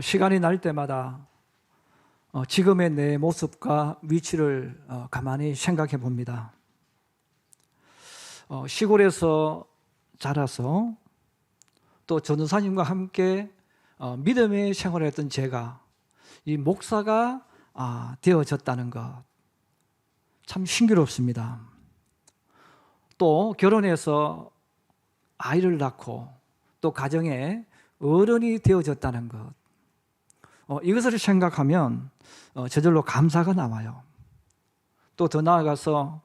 시간이 날 때마다 지금의 내 모습과 위치를 가만히 생각해 봅니다. 시골에서 자라서 또 전도사님과 함께 믿음의 생활을 했던 제가 이 목사가 되어졌다는 것 참 신기롭습니다. 또 결혼해서 아이를 낳고 또 가정에 어른이 되어졌다는 것, 이것을 생각하면 저절로 감사가 나와요. 또 더 나아가서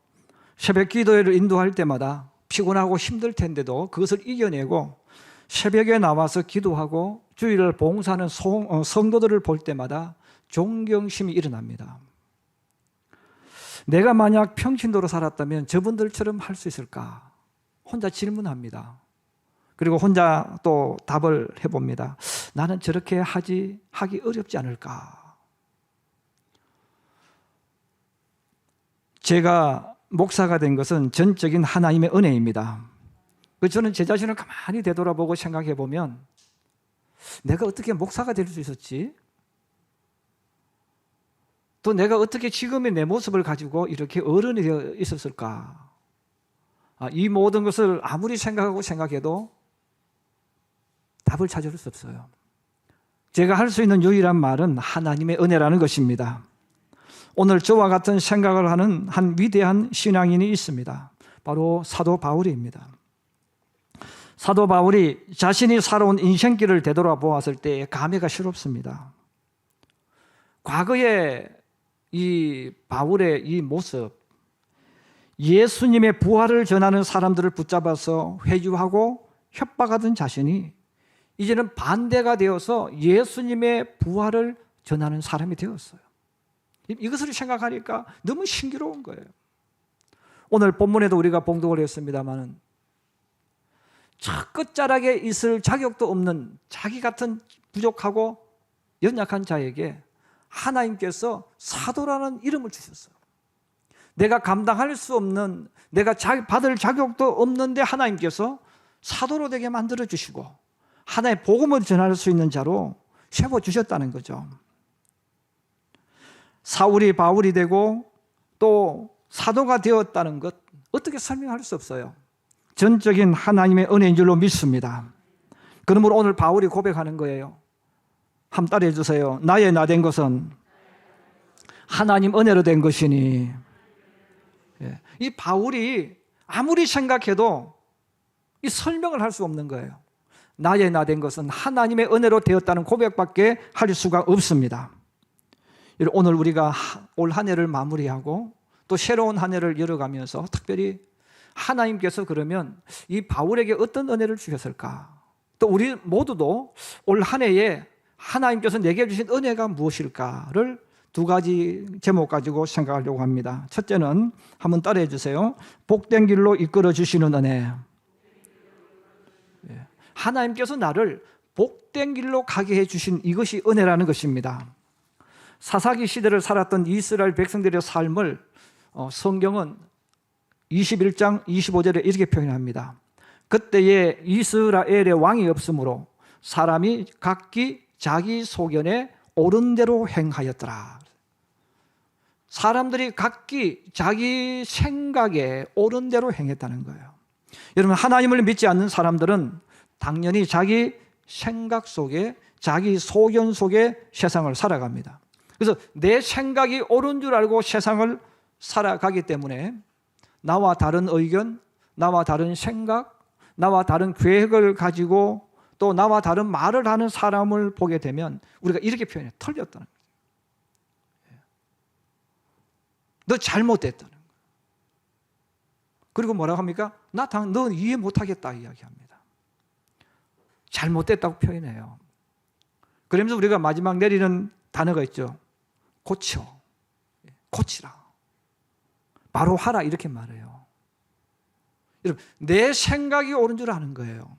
새벽 기도회를 인도할 때마다 피곤하고 힘들 텐데도 그것을 이겨내고 새벽에 나와서 기도하고 주일을 봉사하는 성도들을 볼 때마다 존경심이 일어납니다. 내가 만약 평신도로 살았다면 저분들처럼 할 수 있을까? 혼자 질문합니다. 그리고 혼자 또 답을 해봅니다. 나는 저렇게 하기 어렵지 않을까? 제가 목사가 된 것은 전적인 하나님의 은혜입니다. 저는 제 자신을 가만히 되돌아보고 생각해 보면 내가 어떻게 목사가 될 수 있었지? 또 내가 어떻게 지금의 내 모습을 가지고 이렇게 어른이 되어 있었을까? 이 모든 것을 아무리 생각하고 생각해도 답을 찾을 수 없어요. 제가 할 수 있는 유일한 말은 하나님의 은혜라는 것입니다. 오늘 저와 같은 생각을 하는 한 위대한 신앙인이 있습니다. 바로 사도 바울입니다. 사도 바울이 자신이 살아온 인생길을 되돌아보았을 때 감회가 새롭습니다. 과거에 이 바울의 이 모습, 예수님의 부활을 전하는 사람들을 붙잡아서 회유하고 협박하던 자신이 이제는 반대가 되어서 예수님의 부활을 전하는 사람이 되었어요. 이것을 생각하니까 너무 신기로운 거예요. 오늘 본문에도 우리가 봉독을 했습니다만 저 끝자락에 있을 자격도 없는 자기 같은 부족하고 연약한 자에게 하나님께서 사도라는 이름을 주셨어요. 내가 감당할 수 없는, 내가 받을 자격도 없는데 하나님께서 사도로 되게 만들어 주시고 하나의 복음을 전할 수 있는 자로 세워주셨다는 거죠. 사울이 바울이 되고 또 사도가 되었다는 것, 어떻게 설명할 수 없어요. 전적인 하나님의 은혜인 줄로 믿습니다. 그러므로 오늘 바울이 고백하는 거예요. 한번 따라해 주세요. 나의 나 된 것은 하나님 은혜로 된 것이니. 이 바울이 아무리 생각해도 이 설명을 할 수 없는 거예요. 나의 나 된 것은 하나님의 은혜로 되었다는 고백밖에 할 수가 없습니다. 오늘 우리가 올 한 해를 마무리하고 또 새로운 한 해를 열어가면서 특별히 하나님께서 그러면 이 바울에게 어떤 은혜를 주셨을까? 또 우리 모두도 올 한 해에 하나님께서 내게 주신 은혜가 무엇일까를 두 가지 제목 가지고 생각하려고 합니다. 첫째는 한번 따라해 주세요. 복된 길로 이끌어 주시는 은혜. 하나님께서 나를 복된 길로 가게 해주신 이것이 은혜라는 것입니다. 사사기 시대를 살았던 이스라엘 백성들의 삶을 성경은 21장 25절에 이렇게 표현합니다. 그때에 이스라엘의 왕이 없으므로 사람이 각기 자기 소견에 옳은 대로 행하였더라. 사람들이 각기 자기 생각에 옳은 대로 행했다는 거예요. 여러분, 하나님을 믿지 않는 사람들은 당연히 자기 생각 속에, 자기 소견 속에 세상을 살아갑니다. 그래서 내 생각이 옳은 줄 알고 세상을 살아가기 때문에 나와 다른 의견, 나와 다른 생각, 나와 다른 계획을 가지고 또 나와 다른 말을 하는 사람을 보게 되면 우리가 이렇게 표현해요. 털렸다는 거예요. 너 잘못됐다는 거예요. 그리고 뭐라고 합니까? 너 이해 못하겠다 이야기합니다. 잘못됐다고 표현해요. 그러면서 우리가 마지막 내리는 단어가 있죠. 고치라. 바로 하라 이렇게 말해요. 여러분, 내 생각이 옳은 줄 아는 거예요.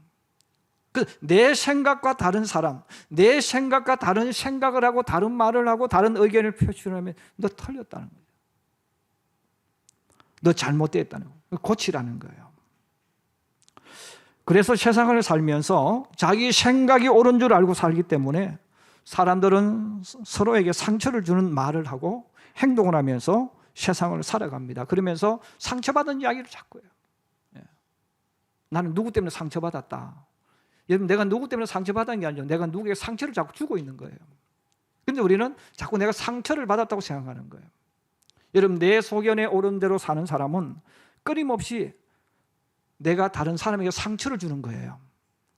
내 생각과 다른 사람, 내 생각과 다른 생각을 하고 다른 말을 하고 다른 의견을 표출하면 너 틀렸다는 거예요. 너 잘못됐다는 거예요. 고치라는 거예요. 그래서 세상을 살면서 자기 생각이 옳은 줄 알고 살기 때문에 사람들은 서로에게 상처를 주는 말을 하고 행동을 하면서 세상을 살아갑니다. 그러면서 상처받은 이야기를 자꾸 해요. 나는 누구 때문에 상처받았다. 여러분, 내가 누구 때문에 상처받은 게 아니죠. 내가 누구에게 상처를 자꾸 주고 있는 거예요. 그런데 우리는 자꾸 내가 상처를 받았다고 생각하는 거예요. 여러분, 내 소견에 오른 대로 사는 사람은 끊임없이 내가 다른 사람에게 상처를 주는 거예요.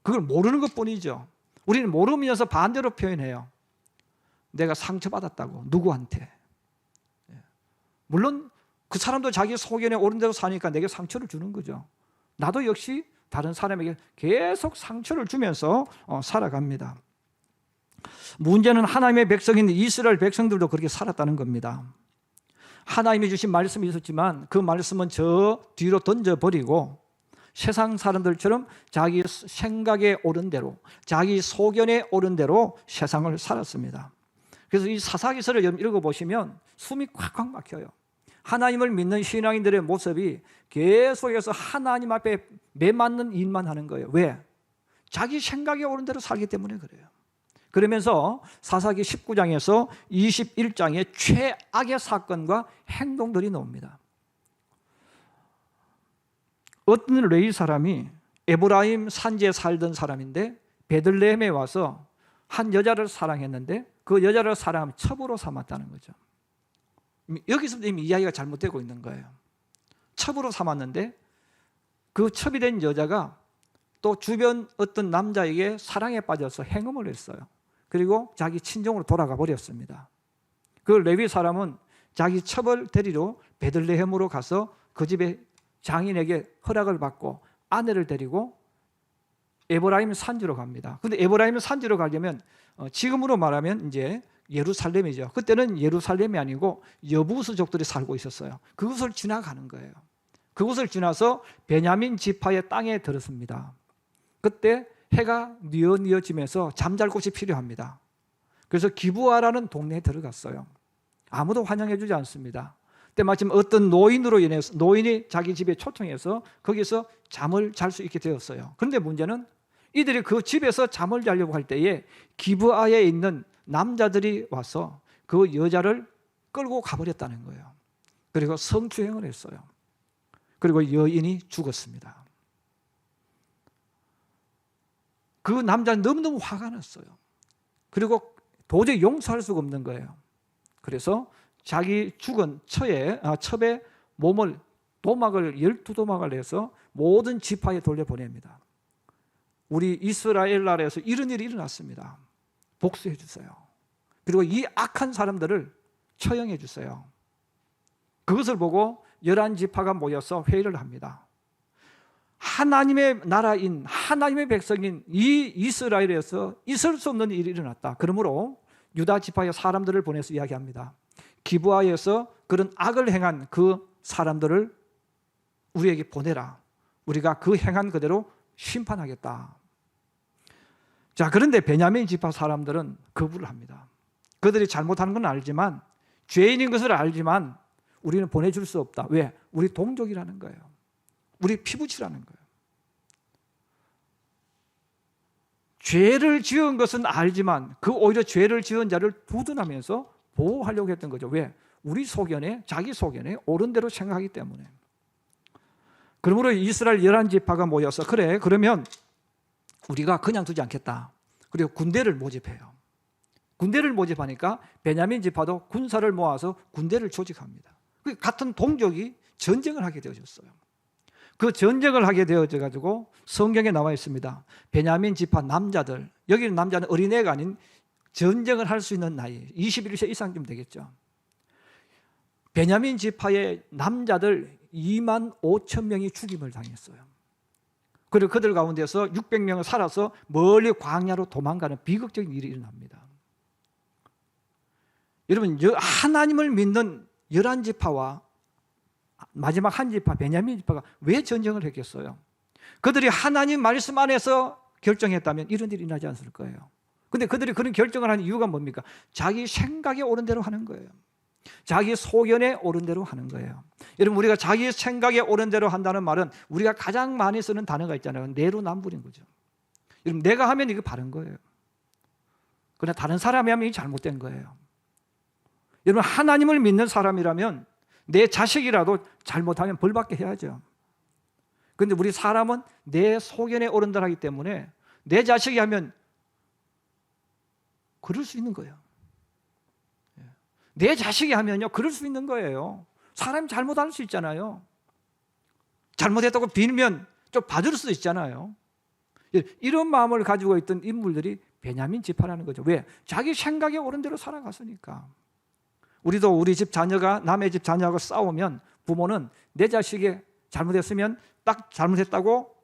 그걸 모르는 것뿐이죠. 우리는 모르면서 반대로 표현해요. 내가 상처받았다고, 누구한테. 물론 그 사람도 자기 소견에 오른 대로 사니까 내게 상처를 주는 거죠. 나도 역시 다른 사람에게 계속 상처를 주면서 살아갑니다. 문제는 하나님의 백성인 이스라엘 백성들도 그렇게 살았다는 겁니다. 하나님이 주신 말씀이 있었지만 그 말씀은 저 뒤로 던져버리고 세상 사람들처럼 자기 생각에 오른 대로, 자기 소견에 오른 대로 세상을 살았습니다. 그래서 이 사사기서를 읽어보시면 숨이 콱콱 막혀요. 하나님을 믿는 신앙인들의 모습이 계속해서 하나님 앞에 매맞는 일만 하는 거예요. 왜? 자기 생각에 오른 대로 살기 때문에 그래요. 그러면서 사사기 19장에서 21장의 최악의 사건과 행동들이 나옵니다. 어떤 레위 사람이 에브라임 산지에 살던 사람인데 베들레헴에 와서 한 여자를 사랑했는데 그 여자를 사랑하면 첩으로 삼았다는 거죠. 여기서부터 이미 이야기가 잘못되고 있는 거예요. 첩으로 삼았는데 그 첩이 된 여자가 또 주변 어떤 남자에게 사랑에 빠져서 행음을 했어요. 그리고 자기 친정으로 돌아가 버렸습니다. 그 레위 사람은 자기 첩을 데리러 베들레헴으로 가서 그 집에 장인에게 허락을 받고 아내를 데리고 에브라임 산지로 갑니다. 근데 에브라임 산지로 가려면 지금으로 말하면 이제 예루살렘이죠. 그때는 예루살렘이 아니고 여부수족들이 살고 있었어요. 그곳을 지나가는 거예요. 그곳을 지나서 베냐민 지파의 땅에 들었습니다. 그때 해가 뉘어지면서 잠잘 곳이 필요합니다. 그래서 기브아라는 동네에 들어갔어요. 아무도 환영해 주지 않습니다. 그때 마침 어떤 노인으로 인해서 노인이 자기 집에 초청해서 거기서 잠을 잘 수 있게 되었어요. 그런데 문제는 이들이 그 집에서 잠을 자려고 할 때에 기브아에 있는 남자들이 와서 그 여자를 끌고 가버렸다는 거예요. 그리고 성추행을 했어요. 그리고 여인이 죽었습니다. 그 남자는 너무너무 화가 났어요. 그리고 도저히 용서할 수가 없는 거예요. 그래서 자기 죽은 첩의 몸을 도막을 12도막을 해서 모든 지파에 돌려보냅니다. 우리 이스라엘 나라에서 이런 일이 일어났습니다. 복수해 주세요. 그리고 이 악한 사람들을 처형해 주세요. 그것을 보고 11지파가 모여서 회의를 합니다. 하나님의 나라인 하나님의 백성인 이 이스라엘에서 있을 수 없는 일이 일어났다. 그러므로 유다 지파의 사람들을 보내서 이야기합니다. 기브아에서 그런 악을 행한 그 사람들을 우리에게 보내라. 우리가 그 행한 그대로 심판하겠다. 자, 그런데 베냐민 지파 사람들은 거부를 합니다. 그들이 잘못하는 건 알지만, 죄인인 것을 알지만 우리는 보내줄 수 없다. 왜? 우리 동족이라는 거예요. 우리 피부치라는 거예요. 죄를 지은 것은 알지만 그 오히려 죄를 지은 자를 두둔하면서 보호하려고 했던 거죠. 왜? 우리 소견에, 자기 소견에 옳은 대로 생각하기 때문에. 그러므로 이스라엘 11지파가 모여서 그래, 그러면 우리가 그냥 두지 않겠다. 그리고 군대를 모집해요. 군대를 모집하니까 베냐민 지파도 군사를 모아서 군대를 조직합니다. 같은 동족이 전쟁을 하게 되어졌어요. 그 전쟁을 하게 되어져 가지고 성경에 나와 있습니다. 베냐민 지파 남자들, 여기는 남자는 어린애가 아닌 전쟁을 할 수 있는 나이 21세 이상쯤 되겠죠. 베냐민 지파의 남자들 2만 5천 명이 죽임을 당했어요. 그리고 그들 가운데서 600명을 살아서 멀리 광야로 도망가는 비극적인 일이 일어납니다. 여러분, 하나님을 믿는 11지파와 마지막 한 지파 베냐민 지파가 왜 전쟁을 했겠어요? 그들이 하나님 말씀 안에서 결정했다면 이런 일이 일어나지 않을 거예요. 근데 그들이 그런 결정을 하는 이유가 뭡니까? 자기 생각에 옳은 대로 하는 거예요. 자기 소견에 옳은 대로 하는 거예요. 여러분, 우리가 자기 생각에 옳은 대로 한다는 말은 우리가 가장 많이 쓰는 단어가 있잖아요. 내로남불인 거죠. 여러분, 내가 하면 이게 바른 거예요. 그러나 다른 사람이 하면 잘못된 거예요. 여러분, 하나님을 믿는 사람이라면 내 자식이라도 잘못하면 벌받게 해야죠. 그런데 우리 사람은 내 소견에 어른들하기 때문에 내 자식이 하면 그럴 수 있는 거예요. 내 자식이 하면요, 그럴 수 있는 거예요. 사람이 잘못할 수 있잖아요. 잘못했다고 빌면 좀 봐줄 수도 있잖아요. 이런 마음을 가지고 있던 인물들이 베냐민 지파라는 거죠. 왜? 자기 생각에 옳은 대로 살아갔으니까. 우리도 우리 집 자녀가 남의 집 자녀하고 싸우면 부모는 내 자식이 잘못했으면 딱 잘못했다고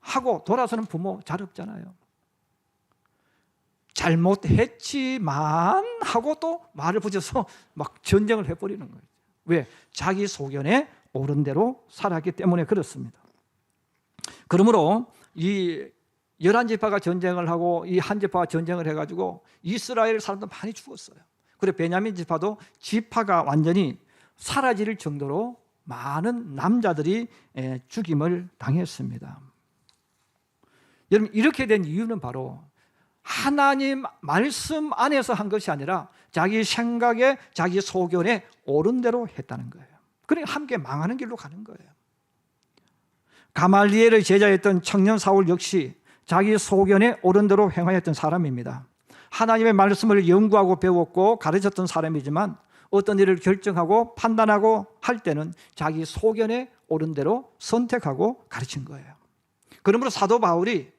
하고 돌아서는 부모 잘 없잖아요. 잘못했지만 하고 또 말을 붙여서 막 전쟁을 해버리는 거예요. 왜? 자기 소견에 옳은 대로 살았기 때문에 그렇습니다. 그러므로 이 11지파가 전쟁을 하고 이 한 지파가 전쟁을 해가지고 이스라엘 사람도 많이 죽었어요. 그리고 베냐민 지파도 지파가 완전히 사라질 정도로 많은 남자들이 죽임을 당했습니다. 여러분, 이렇게 된 이유는 바로 하나님 말씀 안에서 한 것이 아니라 자기 생각에 자기 소견에 옳은 대로 했다는 거예요. 그러니까 함께 망하는 길로 가는 거예요. 가말리엘의 제자였던 청년 사울 역시 자기 소견에 옳은 대로 행하였던 사람입니다. 하나님의 말씀을 연구하고 배웠고 가르쳤던 사람이지만 어떤 일을 결정하고 판단하고 할 때는 자기 소견에 옳은 대로 선택하고 가르친 거예요. 그러므로 사도 바울이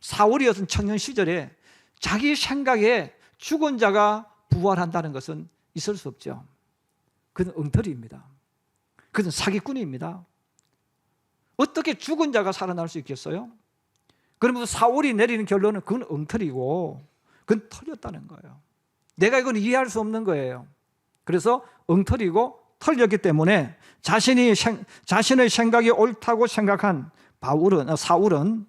사울이었던 청년 시절에 자기 생각에 죽은 자가 부활한다는 것은 있을 수 없죠. 그건 엉터리입니다. 그건 사기꾼입니다. 어떻게 죽은 자가 살아날 수 있겠어요? 그러면서 사울이 내리는 결론은 그건 엉터리고 그건 털렸다는 거예요. 내가 이건 이해할 수 없는 거예요. 그래서 엉터리고 털렸기 때문에 자신의 생각이 옳다고 생각한 사울은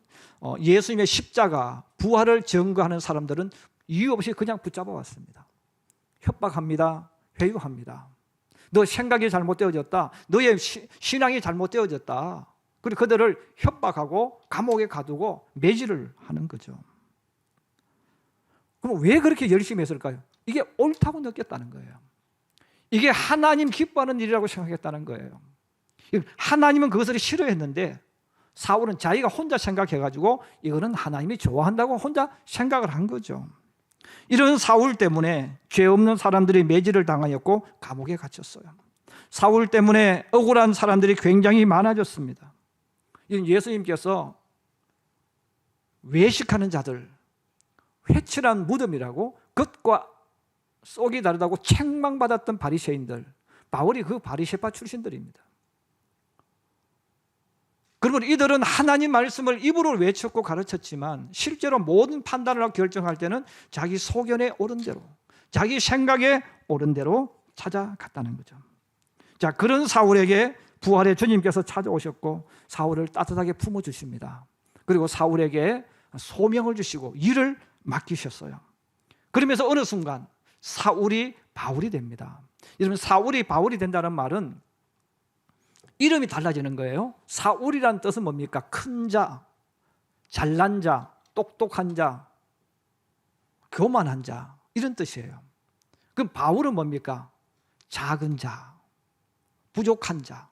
예수님의 십자가 부활을 증거하는 사람들은 이유 없이 그냥 붙잡아 왔습니다. 협박합니다. 회유합니다. 너 생각이 잘못되어졌다. 너의 신앙이 잘못되어졌다. 그리고 그들을 협박하고 감옥에 가두고 매질을 하는 거죠. 그럼 왜 그렇게 열심히 했을까요? 이게 옳다고 느꼈다는 거예요. 이게 하나님 기뻐하는 일이라고 생각했다는 거예요. 하나님은 그것을 싫어했는데 사울은 자기가 혼자 생각해가지고 이거는 하나님이 좋아한다고 혼자 생각을 한 거죠. 이런 사울 때문에 죄 없는 사람들이 매질을 당하였고 감옥에 갇혔어요. 사울 때문에 억울한 사람들이 굉장히 많아졌습니다. 예수님께서 외식하는 자들, 회칠한 무덤이라고 겉과 속이 다르다고 책망받았던 바리새인들, 바울이 그 바리새파 출신들입니다. 그러면 이들은 하나님 말씀을 입으로 외쳤고 가르쳤지만 실제로 모든 판단을 하고 결정할 때는 자기 소견에 옳은 대로, 자기 생각에 옳은 대로 찾아갔다는 거죠. 자, 그런 사울에게 부활의 주님께서 찾아오셨고 사울을 따뜻하게 품어주십니다. 그리고 사울에게 소명을 주시고 일을 맡기셨어요. 그러면서 어느 순간 사울이 바울이 됩니다. 여러분, 사울이 바울이 된다는 말은 이름이 달라지는 거예요. 사울이란 뜻은 뭡니까? 큰 자, 잘난 자, 똑똑한 자, 교만한 자, 이런 뜻이에요. 그럼 바울은 뭡니까? 작은 자, 부족한 자.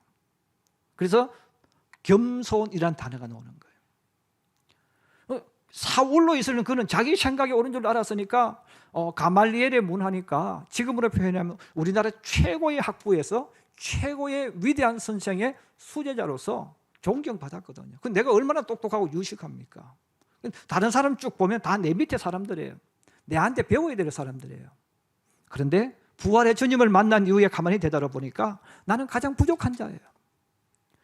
그래서 겸손이란 단어가 나오는 거예요. 사울로 있으면 그는 자기 생각이 옳은 줄 알았으니까 가말리엘의 문화니까 지금으로 표현하면 우리나라 최고의 학부에서 최고의 위대한 선생의 수제자로서 존경받았거든요. 근데 내가 얼마나 똑똑하고 유식합니까? 다른 사람 쭉 보면 다 내 밑에 사람들이에요. 내한테 배워야 될 사람들이에요. 그런데 부활의 주님을 만난 이후에 가만히 되돌아보니까 나는 가장 부족한 자예요.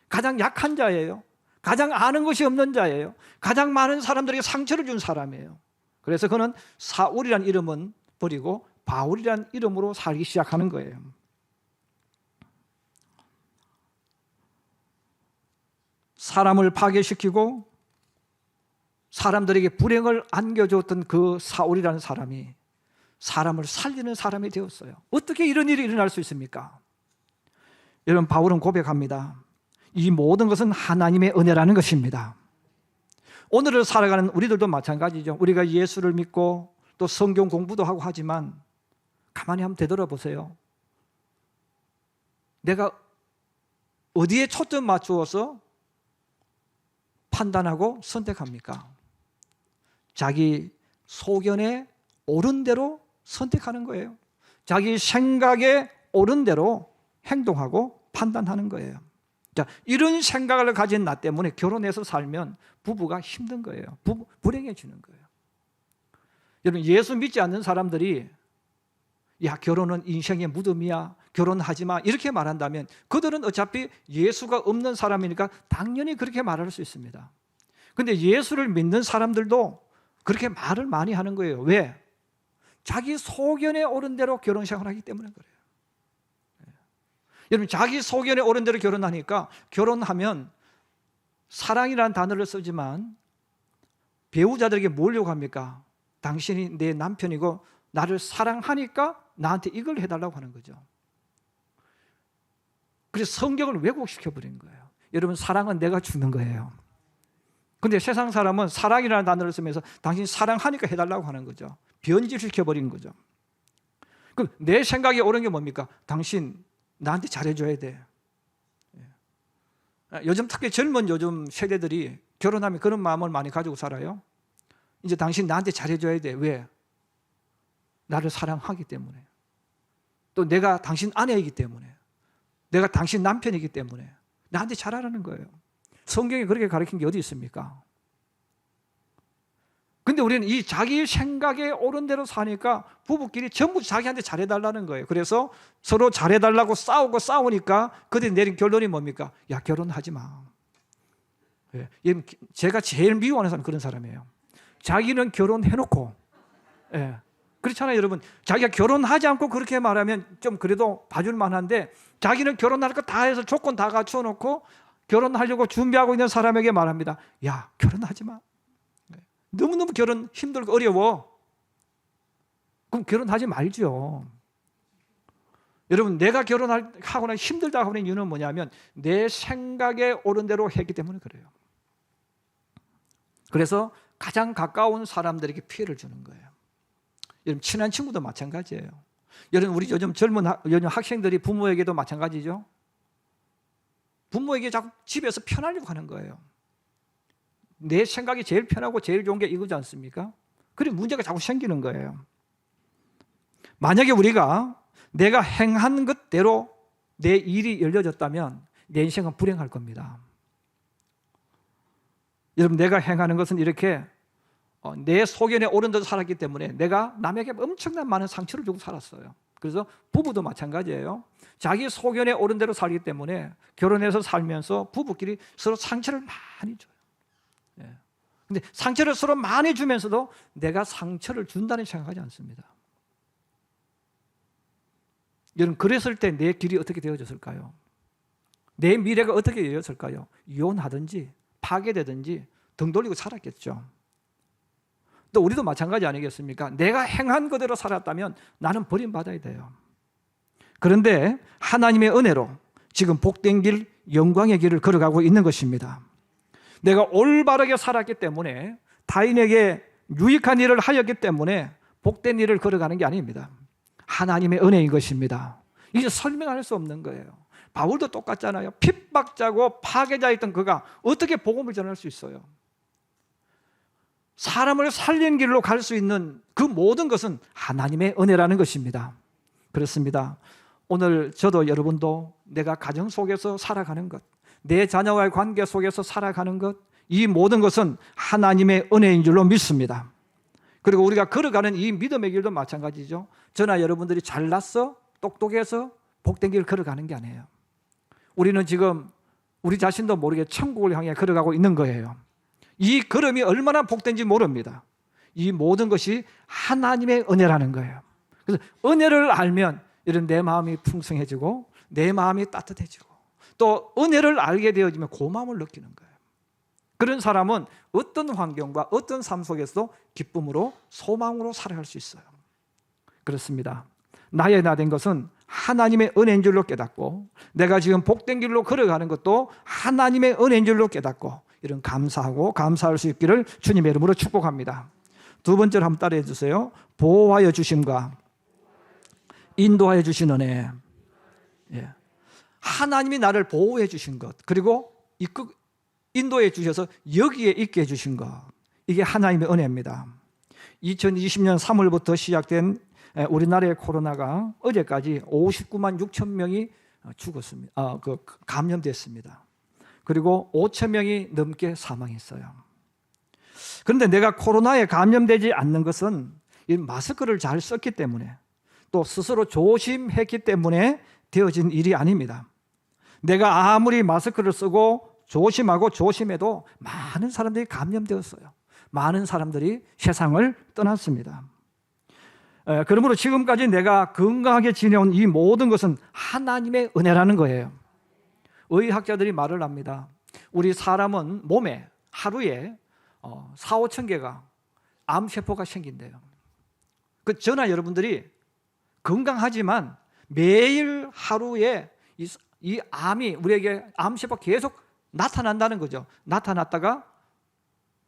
가장 약한 자예요. 가장 아는 것이 없는 자예요. 가장 많은 사람들에게 상처를 준 사람이에요. 그래서 그는 사울이라는 이름은 버리고 바울이라는 이름으로 살기 시작하는 거예요. 사람을 파괴시키고 사람들에게 불행을 안겨줬던 그 사울이라는 사람이 사람을 살리는 사람이 되었어요. 어떻게 이런 일이 일어날 수 있습니까? 여러분, 바울은 고백합니다. 이 모든 것은 하나님의 은혜라는 것입니다. 오늘을 살아가는 우리들도 마찬가지죠. 우리가 예수를 믿고 또 성경 공부도 하고 하지만 가만히 한번 되돌아보세요. 내가 어디에 초점 맞추어서 판단하고 선택합니까? 자기 소견에 옳은 대로 선택하는 거예요. 자기 생각에 옳은 대로 행동하고 판단하는 거예요. 자, 이런 생각을 가진 나 때문에 결혼해서 살면 부부가 힘든 거예요. 불행해지는 거예요. 여러분, 예수 믿지 않는 사람들이 야, 결혼은 인생의 무덤이야, 결혼하지 마, 이렇게 말한다면 그들은 어차피 예수가 없는 사람이니까 당연히 그렇게 말할 수 있습니다. 근데 예수를 믿는 사람들도 그렇게 말을 많이 하는 거예요. 왜? 자기 소견에 옳은 대로 결혼 생활을 하기 때문에 그래요. 여러분, 자기 소견에 옳은 대로 결혼하니까 결혼하면 사랑이라는 단어를 쓰지만 배우자들에게 뭘 요구합니까? 당신이 내 남편이고 나를 사랑하니까 나한테 이걸 해달라고 하는 거죠. 그래서 성경을 왜곡시켜 버린 거예요. 여러분, 사랑은 내가 주는 거예요. 근데 세상 사람은 사랑이라는 단어를 쓰면서 당신 사랑하니까 해달라고 하는 거죠. 변질시켜 버린 거죠. 그럼 내 생각이 옳은 게 뭡니까? 당신 나한테 잘해줘야 돼. 요즘 특히 젊은 요즘 세대들이 결혼하면 그런 마음을 많이 가지고 살아요. 이제 당신 나한테 잘해줘야 돼. 왜? 나를 사랑하기 때문에. 또 내가 당신 아내이기 때문에. 내가 당신 남편이기 때문에 나한테 잘하라는 거예요. 성경에 그렇게 가르친 게 어디 있습니까? 근데 우리는 이 자기 생각에 옳은 대로 사니까 부부끼리 전부 자기한테 잘해달라는 거예요. 그래서 서로 잘해달라고 싸우니까 그들이 내린 결론이 뭡니까? 야, 결혼하지 마. 예, 제가 제일 미워하는 사람은 그런 사람이에요. 자기는 결혼해놓고, 예, 그렇잖아요, 여러분. 자기가 결혼하지 않고 그렇게 말하면 좀 그래도 봐줄 만한데, 자기는 결혼할 거 다 해서 조건 다 갖춰놓고 결혼하려고 준비하고 있는 사람에게 말합니다. 야, 결혼하지 마. 너무너무 결혼 힘들고 어려워. 그럼 결혼하지 말죠. 여러분, 내가 결혼하거나 힘들다고 하는 이유는 뭐냐면 내 생각에 옳은 대로 했기 때문에 그래요. 그래서 가장 가까운 사람들에게 피해를 주는 거예요. 여러분, 친한 친구도 마찬가지예요. 여러분, 우리 요즘 요즘 학생들이 부모에게도 마찬가지죠. 부모에게 자꾸 집에서 편하려고 하는 거예요. 내 생각이 제일 편하고 제일 좋은 게 이거지 않습니까? 그래 문제가 자꾸 생기는 거예요. 만약에 우리가 내가 행한 것대로 내 일이 열려졌다면 내 인생은 불행할 겁니다. 여러분, 내가 행하는 것은 이렇게 내 소견에 옳은 대로 살았기 때문에 내가 남에게 엄청난 많은 상처를 주고 살았어요. 그래서 부부도 마찬가지예요. 자기 소견에 옳은 대로 살기 때문에 결혼해서 살면서 부부끼리 서로 상처를 많이 줘요. 근데 상처를 서로 많이 주면서도 내가 상처를 준다는 생각하지 않습니다. 여러분, 그랬을 때 내 길이 어떻게 되어졌을까요? 내 미래가 어떻게 되었을까요? 이혼하든지 파괴되든지 등 돌리고 살았겠죠. 또 우리도 마찬가지 아니겠습니까? 내가 행한 그대로 살았다면 나는 버림받아야 돼요. 그런데 하나님의 은혜로 지금 복된 길, 영광의 길을 걸어가고 있는 것입니다. 내가 올바르게 살았기 때문에, 타인에게 유익한 일을 하였기 때문에 복된 일을 걸어가는 게 아닙니다. 하나님의 은혜인 것입니다. 이제 설명할 수 없는 거예요. 바울도 똑같잖아요. 핍박자고 파괴자였던 그가 어떻게 복음을 전할 수 있어요? 사람을 살리는 길로 갈 수 있는 그 모든 것은 하나님의 은혜라는 것입니다. 그렇습니다. 오늘 저도 여러분도 내가 가정 속에서 살아가는 것, 내 자녀와의 관계 속에서 살아가는 것, 이 모든 것은 하나님의 은혜인 줄로 믿습니다. 그리고 우리가 걸어가는 이 믿음의 길도 마찬가지죠. 저나 여러분들이 잘났어, 똑똑해서 복된 길을 걸어가는 게 아니에요. 우리는 지금 우리 자신도 모르게 천국을 향해 걸어가고 있는 거예요. 이 걸음이 얼마나 복된지 모릅니다. 이 모든 것이 하나님의 은혜라는 거예요. 그래서 은혜를 알면 이런 내 마음이 풍성해지고 내 마음이 따뜻해지고 또 은혜를 알게 되어지면 고마움을 느끼는 거예요. 그런 사람은 어떤 환경과 어떤 삶 속에서도 기쁨으로 소망으로 살아갈 수 있어요. 그렇습니다. 나의 나 된 것은 하나님의 은혜인 줄로 깨닫고, 내가 지금 복된 길로 걸어가는 것도 하나님의 은혜인 줄로 깨닫고, 이런 감사하고 감사할 수 있기를 주님의 이름으로 축복합니다. 두 번째로 한번 따라해 주세요. 보호하여 주심과 인도하여 주신 은혜. 예. 하나님이 나를 보호해 주신 것, 그리고 인도해 주셔서 여기에 있게 해 주신 것, 이게 하나님의 은혜입니다. 2020년 3월부터 시작된 우리나라의 코로나가 어제까지 59만 6천 명이 죽었습니다. 감염됐습니다. 그리고 5천 명이 넘게 사망했어요. 그런데 내가 코로나에 감염되지 않는 것은 이 마스크를 잘 썼기 때문에, 또 스스로 조심했기 때문에 되어진 일이 아닙니다. 내가 아무리 마스크를 쓰고 조심하고 조심해도 많은 사람들이 감염되었어요. 많은 사람들이 세상을 떠났습니다. 그러므로 지금까지 내가 건강하게 지내온 이 모든 것은 하나님의 은혜라는 거예요. 의학자들이 말을 합니다. 우리 사람은 몸에 하루에 4, 5천 개가 암세포가 생긴대요. 저나 여러분들이 건강하지만 매일 하루에 이 암이, 우리에게 암세포가 계속 나타난다는 거죠. 나타났다가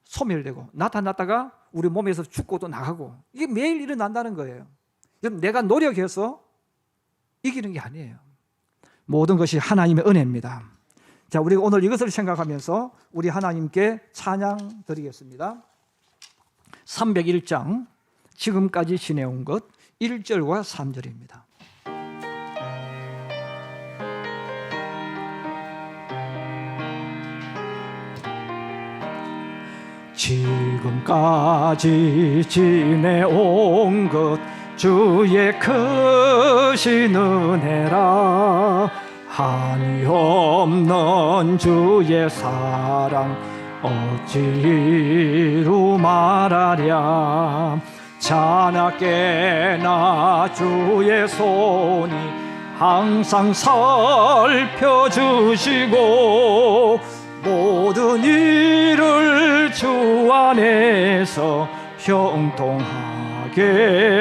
소멸되고, 나타났다가 우리 몸에서 죽고도 나가고, 이게 매일 일어난다는 거예요. 내가 노력해서 이기는 게 아니에요. 모든 것이 하나님의 은혜입니다. 자, 우리가 오늘 이것을 생각하면서 우리 하나님께 찬양 드리겠습니다. 301장 지금까지 지내온 것 1절과 3절입니다. 지금까지 지내온 것 주의 크신 은혜라. 한이 없는 주의 사랑 어찌로 말하랴. 자나깨나 주의 손이 항상 살펴주시고, 모든 일을 주 안에서 형통하게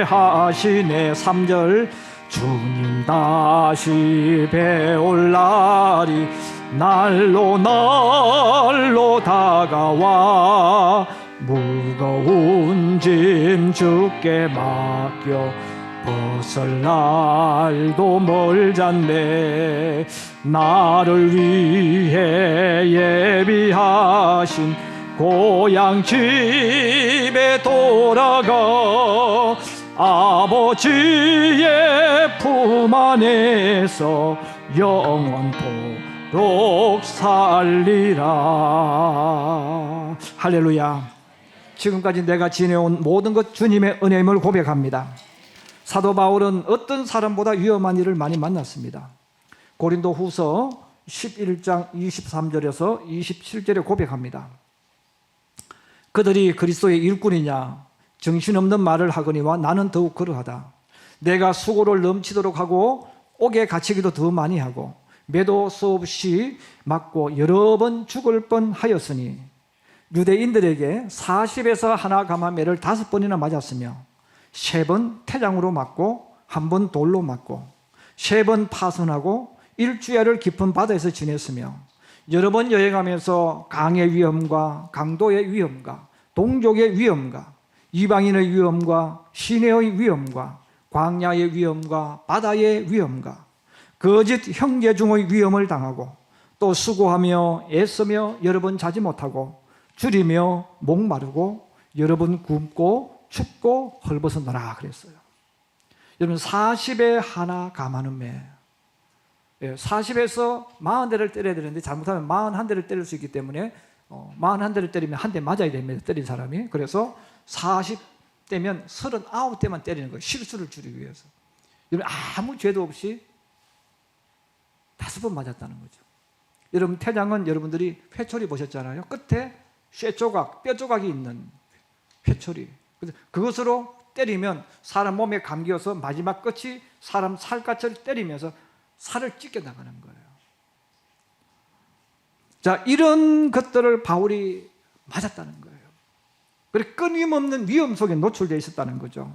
하시네. 3절 주님 다시 배울 날이 날로 날로 다가와, 무거운 짐 주께 맡겨 벗을 날도 멀잖네. 나를 위해 예비하신 고향 집에 돌아가 아버지의 품 안에서 영원토록 살리라. 할렐루야. 지금까지 내가 지내온 모든 것 주님의 은혜임을 고백합니다. 사도 바울은 어떤 사람보다 위험한 일을 많이 만났습니다. 고린도 후서 11장 23절에서 27절에 고백합니다. 그들이 그리스도의 일꾼이냐 정신없는 말을 하거니와 나는 더욱 그러하다. 내가 수고를 넘치도록 하고 옥에 갇히기도 더 많이 하고 매도 수없이 맞고 여러 번 죽을 뻔하였으니, 유대인들에게 40에서 하나 가마매를 5번이나 맞았으며 3번 태장으로 맞고 1번 돌로 맞고 3번 파손하고 일주일을 깊은 바다에서 지냈으며, 여러 번 여행하면서 강의 위험과 강도의 위험과 동족의 위험과 이방인의 위험과 시내의 위험과 광야의 위험과 바다의 위험과 거짓 형제 중의 위험을 당하고, 또 수고하며 애쓰며 여러 번 자지 못하고 줄이며 목마르고 여러 번 굶고 춥고 헐벗어노라 그랬어요. 여러분, 40에 하나 감하는 매. 40에서 40대를 때려야 되는데 잘못하면 41대를 때릴 수 있기 때문에 41대를 때리면 한 대 맞아야 됩니다. 때린 사람이. 그래서 40대면 39대만 때리는 거예요. 실수를 줄이기 위해서. 여러분, 아무 죄도 없이 5번 맞았다는 거죠. 여러분, 태장은 여러분들이 회초리 보셨잖아요. 끝에 쇠조각, 뼈조각이 있는 회초리. 그것으로 때리면 사람 몸에 감겨서 마지막 끝이 사람 살갗을 때리면서 살을 찢겨 나가는 거예요. 자, 이런 것들을 바울이 맞았다는 거예요. 그리고 끊임없는 위험 속에 노출되어 있었다는 거죠.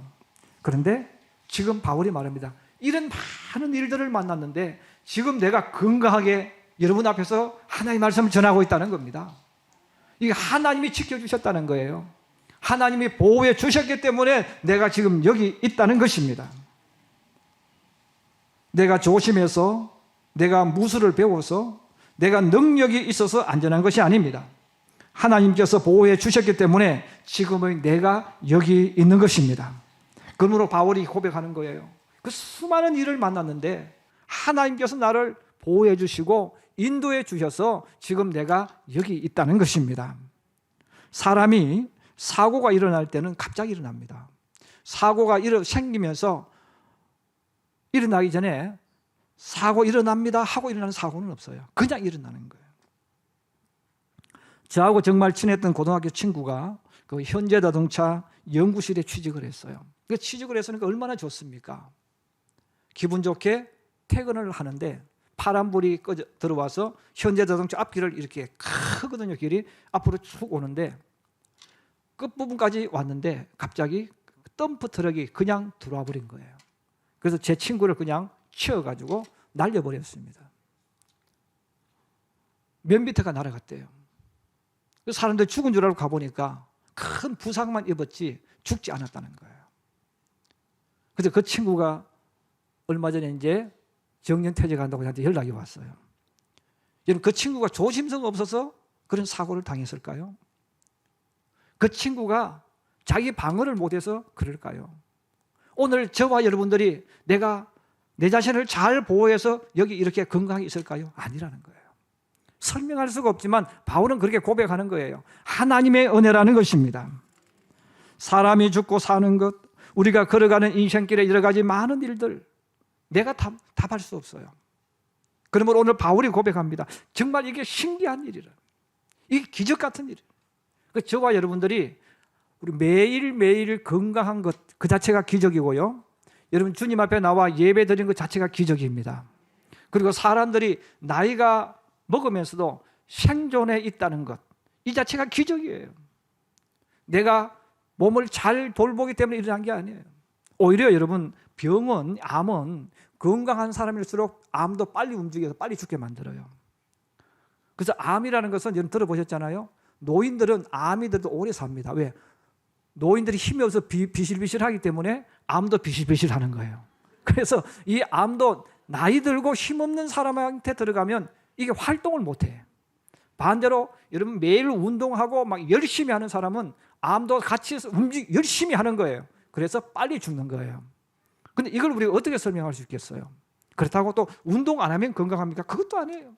그런데 지금 바울이 말합니다. 이런 많은 일들을 만났는데 지금 내가 건강하게 여러분 앞에서 하나님의 말씀을 전하고 있다는 겁니다. 이게 하나님이 지켜주셨다는 거예요. 하나님이 보호해 주셨기 때문에 내가 지금 여기 있다는 것입니다. 내가 조심해서, 내가 무술을 배워서, 내가 능력이 있어서 안전한 것이 아닙니다. 하나님께서 보호해 주셨기 때문에 지금의 내가 여기 있는 것입니다. 그러므로 바울이 고백하는 거예요. 그 수많은 일을 만났는데 하나님께서 나를 보호해 주시고 인도해 주셔서 지금 내가 여기 있다는 것입니다. 사람이 사고가 일어날 때는 갑자기 일어납니다. 사고가 생기면서 일어나기 전에 사고 일어납니다 하고 일어나는 사고는 없어요. 그냥 일어나는 거예요. 저하고 정말 친했던 고등학교 친구가 그 현대자동차 연구실에 취직을 했어요. 그 취직을 했으니까 얼마나 좋습니까? 기분 좋게 퇴근을 하는데 파란불이 들어와서 현대자동차 앞길을 이렇게 크거든요. 길이 앞으로 쭉 오는데 끝부분까지 왔는데 갑자기 덤프 트럭이 그냥 들어와 버린 거예요. 그래서 제 친구를 그냥 치워가지고 날려버렸습니다. 몇 미터가 날아갔대요. 사람들 죽은 줄 알고 가보니까 큰 부상만 입었지 죽지 않았다는 거예요. 그래서 그 친구가 얼마 전에 이제 정년퇴직한다고 저한테 연락이 왔어요. 여러분, 그 친구가 조심성 없어서 그런 사고를 당했을까요? 그 친구가 자기 방어를 못해서 그럴까요? 오늘 저와 여러분들이 내가 내 자신을 잘 보호해서 여기 이렇게 건강하게 있을까요? 아니라는 거예요. 설명할 수가 없지만 바울은 그렇게 고백하는 거예요. 하나님의 은혜라는 것입니다. 사람이 죽고 사는 것, 우리가 걸어가는 인생길에 여러 가지 많은 일들 내가 답할 수 없어요. 그러므로 오늘 바울이 고백합니다. 정말 이게 신기한 일이라. 이게 기적 같은 일이에요. 저와 여러분들이 우리 매일매일 건강한 것 그 자체가 기적이고요. 여러분 주님 앞에 나와 예배 드리는 것 자체가 기적입니다. 그리고 사람들이 나이가 먹으면서도 생존해 있다는 것, 이 자체가 기적이에요. 내가 몸을 잘 돌보기 때문에 일어난 게 아니에요. 오히려 여러분 병은, 암은 건강한 사람일수록 암도 빨리 움직여서 빨리 죽게 만들어요. 그래서 암이라는 것은 여러분 들어보셨잖아요. 노인들은 암이 들도 오래 삽니다. 왜? 노인들이 힘이 없어서 비실비실하기 때문에 암도 비실비실하는 거예요. 그래서 이 암도 나이 들고 힘없는 사람한테 들어가면 이게 활동을 못해. 반대로 여러분 매일 운동하고 막 열심히 하는 사람은 암도 같이 열심히 하는 거예요. 그래서 빨리 죽는 거예요. 근데 이걸 우리가 어떻게 설명할 수 있겠어요? 그렇다고 또 운동 안 하면 건강합니까? 그것도 아니에요.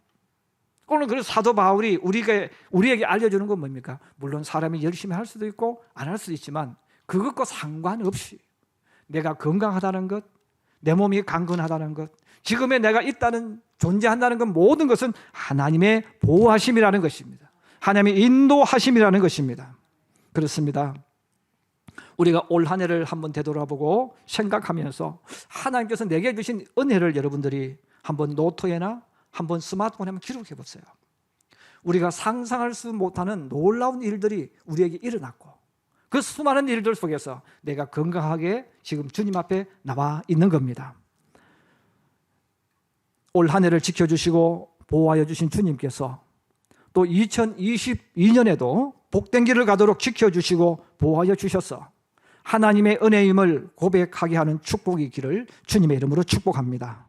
오늘 그래서 사도 바울이 우리에게 알려주는 건 뭡니까? 물론 사람이 열심히 할 수도 있고 안 할 수도 있지만 그것과 상관없이 내가 건강하다는 것, 내 몸이 강건하다는 것, 지금의 내가 있다는, 존재한다는 것, 모든 것은 하나님의 보호하심이라는 것입니다. 하나님의 인도하심이라는 것입니다. 그렇습니다. 우리가 올 한 해를 한번 되돌아보고 생각하면서 하나님께서 내게 주신 은혜를 여러분들이 한번 노트에나 한번 스마트폰에 한번 기록해 보세요. 우리가 상상할 수 못하는 놀라운 일들이 우리에게 일어났고 그 수많은 일들 속에서 내가 건강하게 지금 주님 앞에 나와 있는 겁니다. 올 한 해를 지켜주시고 보호하여 주신 주님께서 또 2022년에도 복된 길을 가도록 지켜주시고 보호하여 주셔서 하나님의 은혜임을 고백하게 하는 축복이 있기를 주님의 이름으로 축복합니다.